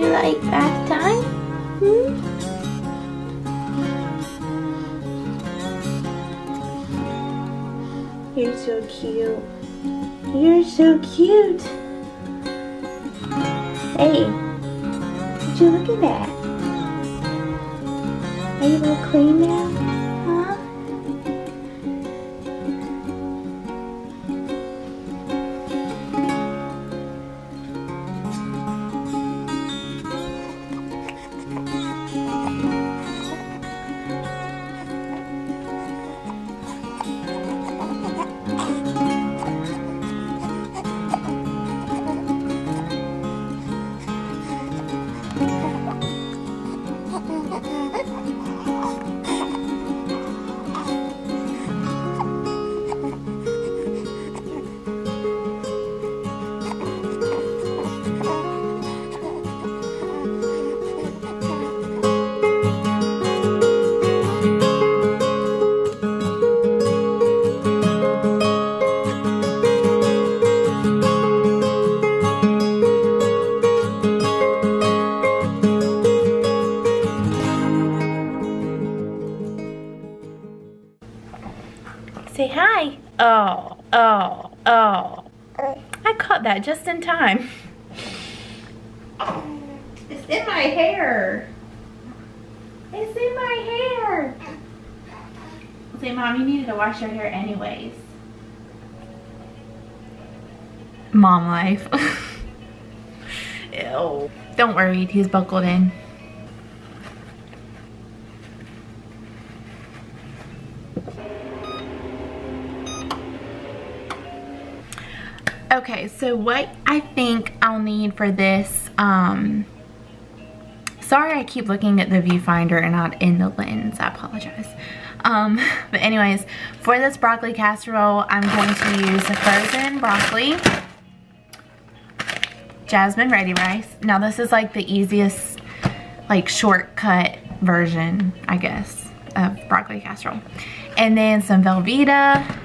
you like bath time? Hmm? You're so cute. You're so cute. Hey, would you look at that? Are you all clean now? Huh? Say hi. Oh. I caught that just in time. It's in my hair. It's in my hair. Say, Mom, you needed to wash your hair anyways. Mom life. Ew. Don't worry, he's buckled in. Okay, so what I think I'll need for this, sorry I keep looking at the viewfinder and not in the lens, I apologize. But anyways, for this broccoli casserole, I'm going to use frozen broccoli, jasmine ready rice. Now this is like the easiest, like shortcut version, I guess, of broccoli casserole. And then some Velveeta.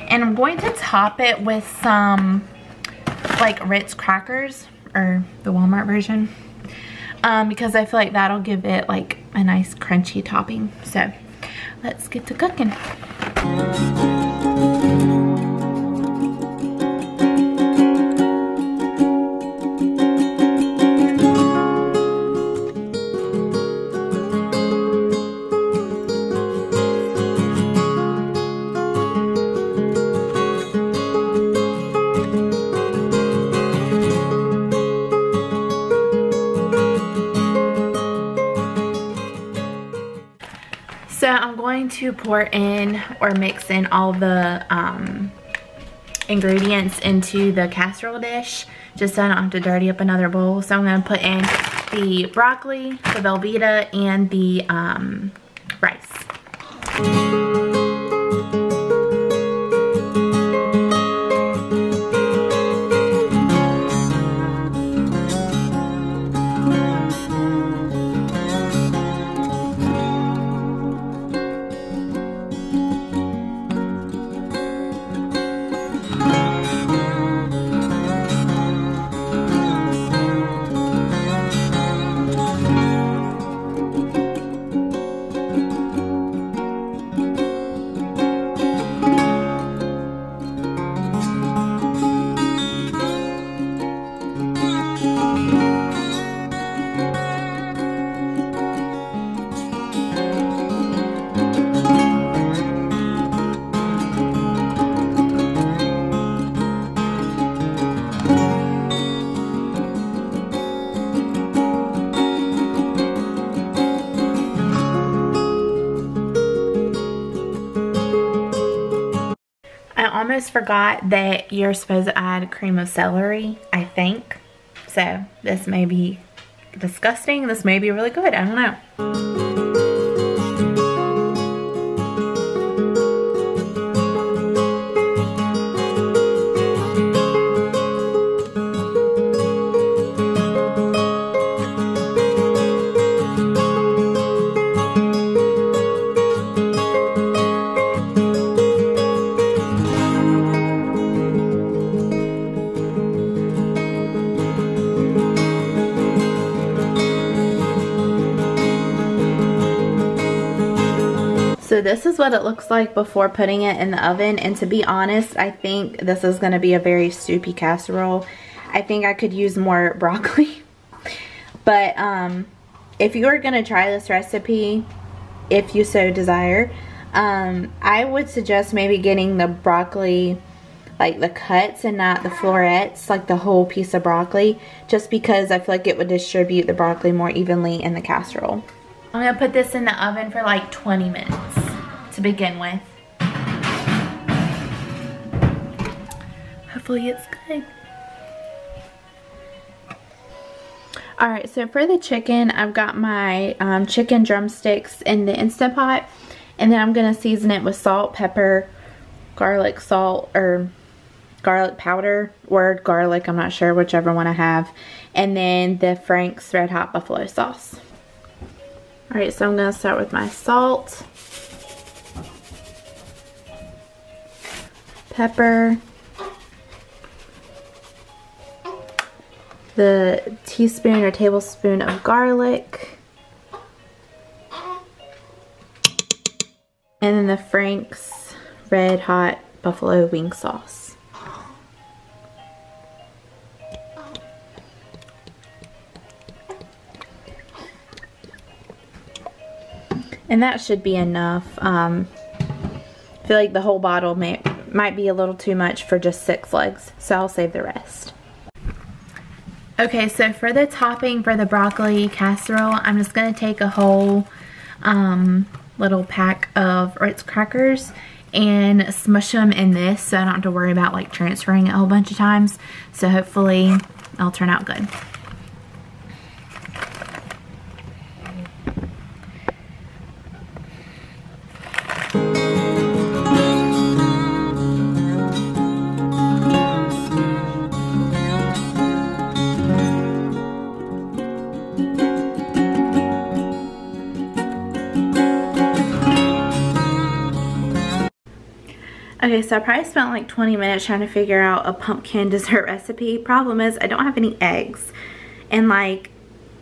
And I'm going to top it with some like Ritz crackers, or the Walmart version, because I feel like that'll give it like a nice crunchy topping. So let's get to cooking. So I'm going to pour in or mix in all the ingredients into the casserole dish, just so I don't have to dirty up another bowl. So I'm going to put in the broccoli, the Velveeta, and the rice. I almost forgot that you're supposed to add cream of celery, I think. So this may be disgusting. This may be really good. I don't know. So this is what it looks like before putting it in the oven, and to be honest, I think this is going to be a very soupy casserole. I think I could use more broccoli. But if you're going to try this recipe, if you so desire, I would suggest maybe getting the broccoli, like the cuts and not the florets, like the whole piece of broccoli, just because I feel like it would distribute the broccoli more evenly in the casserole. I'm going to put this in the oven for like 20 minutes to begin with. Hopefully it's good. Alright, so for the chicken, I've got my chicken drumsticks in the Instant Pot. And then I'm going to season it with salt, pepper, garlic salt, or garlic powder, or garlic, I'm not sure, whichever one I have. And then the Frank's Red Hot Buffalo Sauce. Alright, so I'm going to start with my salt, pepper, the teaspoon or tablespoon of garlic, and then the Frank's Red Hot Buffalo Wing Sauce. And that should be enough. I feel like the whole bottle might be a little too much for just 6 legs, so I'll save the rest. Okay, so for the topping for the broccoli casserole, I'm just going to take a whole little pack of Ritz crackers and smush them in this so I don't have to worry about like transferring it a whole bunch of times. So hopefully it'll turn out good. Okay, so I probably spent like 20 minutes trying to figure out a pumpkin dessert recipe. Problem is, I don't have any eggs. And like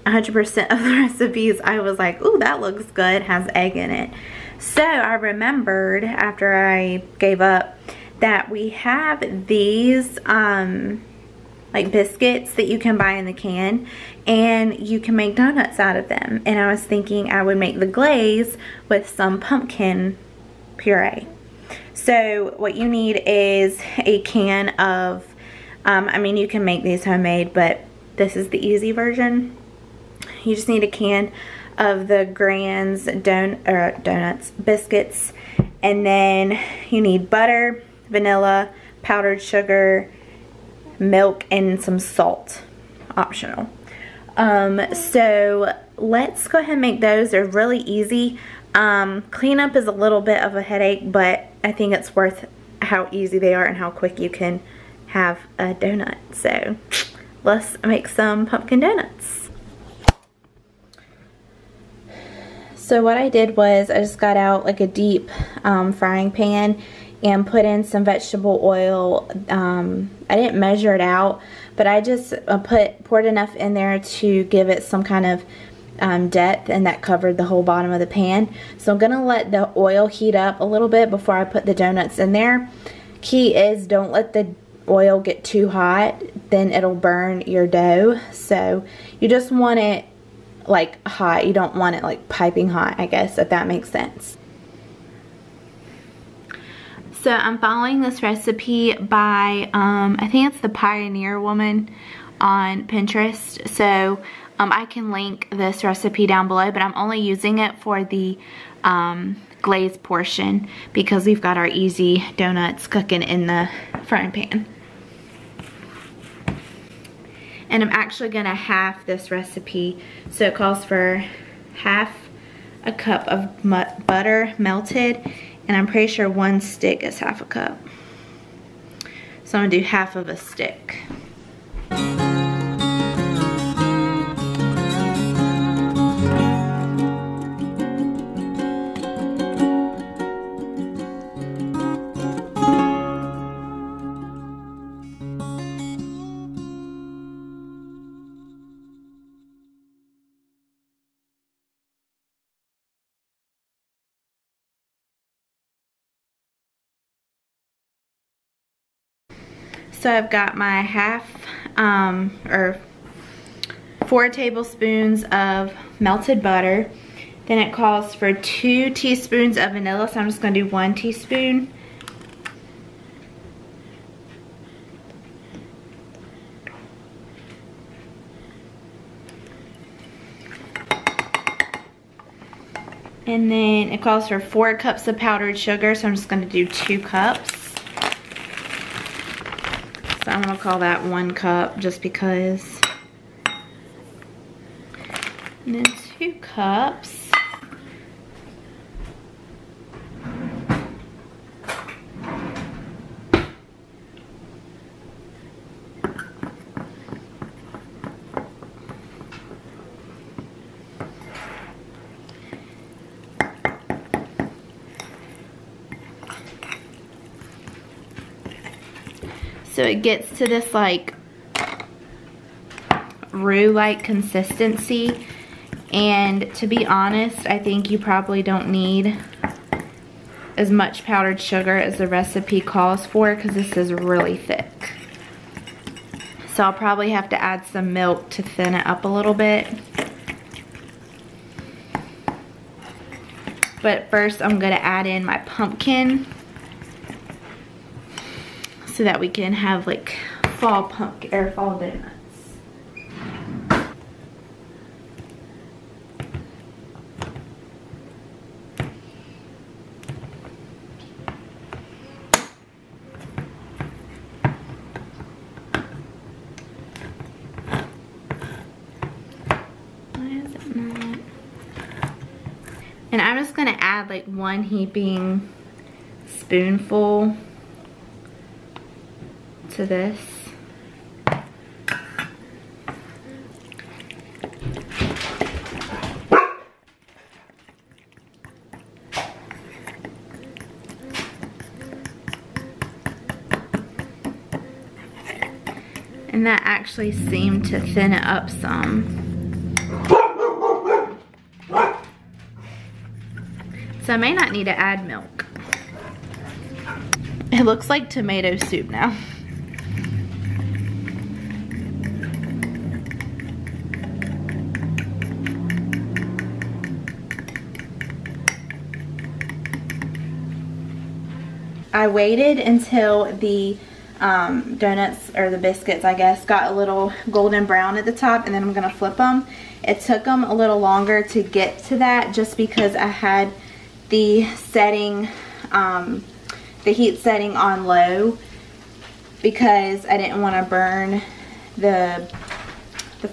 100% of the recipes, I was like, ooh, that looks good, has egg in it. So I remembered after I gave up that we have these like biscuits that you can buy in the can, and you can make donuts out of them. And I was thinking I would make the glaze with some pumpkin puree. So what you need is a can of, I mean, you can make these homemade, but this is the easy version. You just need a can of the Grand's donuts, biscuits, and then you need butter, vanilla, powdered sugar, milk, and some salt, optional. So let's go ahead and make those. They're really easy. Cleanup is a little bit of a headache, but I think it's worth how easy they are and how quick you can have a donut. So let's make some pumpkin donuts. So what I did was I just got out like a deep frying pan and put in some vegetable oil. I didn't measure it out, but I just poured enough in there to give it some kind of depth, and that covered the whole bottom of the pan. So I'm gonna let the oil heat up a little bit before I put the donuts in there. Key is, don't let the oil get too hot, then it'll burn your dough. So you just want it like hot, you don't want it like piping hot, I guess, if that makes sense. So I'm following this recipe by I think it's the Pioneer Woman on Pinterest. So I can link this recipe down below, but I'm only using it for the glaze portion because we've got our easy donuts cooking in the frying pan. And I'm actually gonna half this recipe. So it calls for half a cup of butter melted, and I'm pretty sure 1 stick is half a cup. So I'm gonna do half of a stick. So I've got my or 4 tablespoons of melted butter. Then it calls for 2 teaspoons of vanilla, so I'm just gonna do 1 teaspoon. And then it calls for 4 cups of powdered sugar, so I'm just gonna do 2 cups. So I'm gonna call that 1 cup just because. And then 2 cups. So it gets to this like roux-like consistency, and to be honest, I think you probably don't need as much powdered sugar as the recipe calls for, because this is really thick. So I'll probably have to add some milk to thin it up a little bit. But first I'm going to add in my pumpkin so that we can have like fall donuts. And I'm just gonna add like 1 heaping spoonful to this. And that actually seemed to thin it up some. So I may not need to add milk. It looks like tomato soup now. I waited until the donuts, or the biscuits I guess, got a little golden brown at the top, and then I'm gonna flip them. It took them a little longer to get to that just because I had the setting, the heat setting on low, because I didn't want to burn the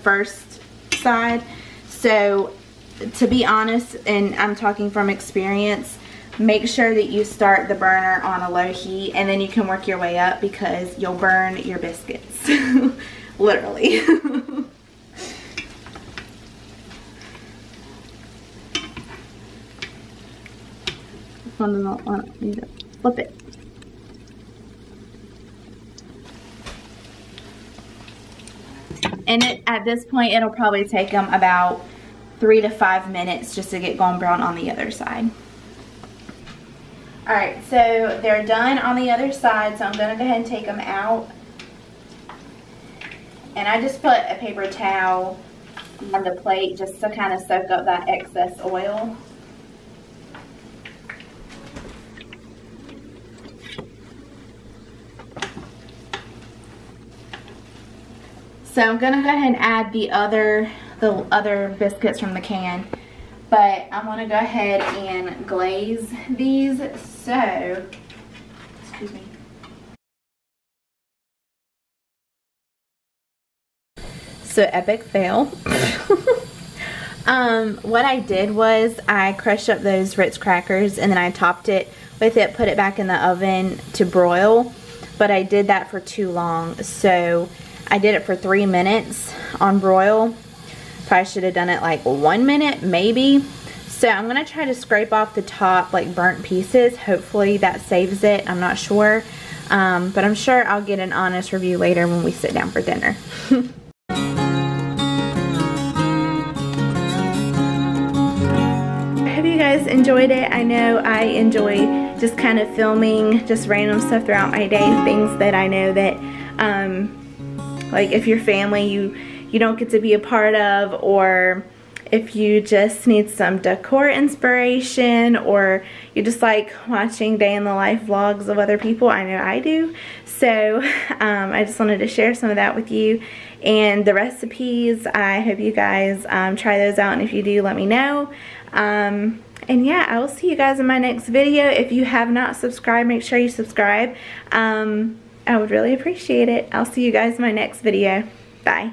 first side. So to be honest, and I'm talking from experience, make sure that you start the burner on a low heat, and then you can work your way up, because you'll burn your biscuits. Literally. Need to flip it. And at this point, it'll probably take them about 3 to 5 minutes just to get golden brown on the other side. Alright, so they're done on the other side, so I'm going to go ahead and take them out. And I just put a paper towel on the plate just to kind of soak up that excess oil. So I'm going to go ahead and add the other biscuits from the can. But I want to go ahead and glaze these. So, excuse me. So epic fail. What I did was I crushed up those Ritz crackers, and then I topped it with it, put it back in the oven to broil. But I did that for too long, so I did it for 3 minutes on broil. Probably should have done it like 1 minute, maybe. So I'm going to try to scrape off the top like burnt pieces. Hopefully that saves it. I'm not sure. But I'm sure I'll get an honest review later when we sit down for dinner. I hope you guys enjoyed it. I know I enjoy just kind of filming just random stuff throughout my day. Things that I know that like if your family you don't get to be a part of, or if you just need some decor inspiration, or you just like watching day in the life vlogs of other people. I know I do. So I just wanted to share some of that with you. And the recipes, I hope you guys try those out, and if you do, let me know. And yeah, I will see you guys in my next video. If you have not subscribed, make sure you subscribe. I would really appreciate it. I'll see you guys in my next video. Bye.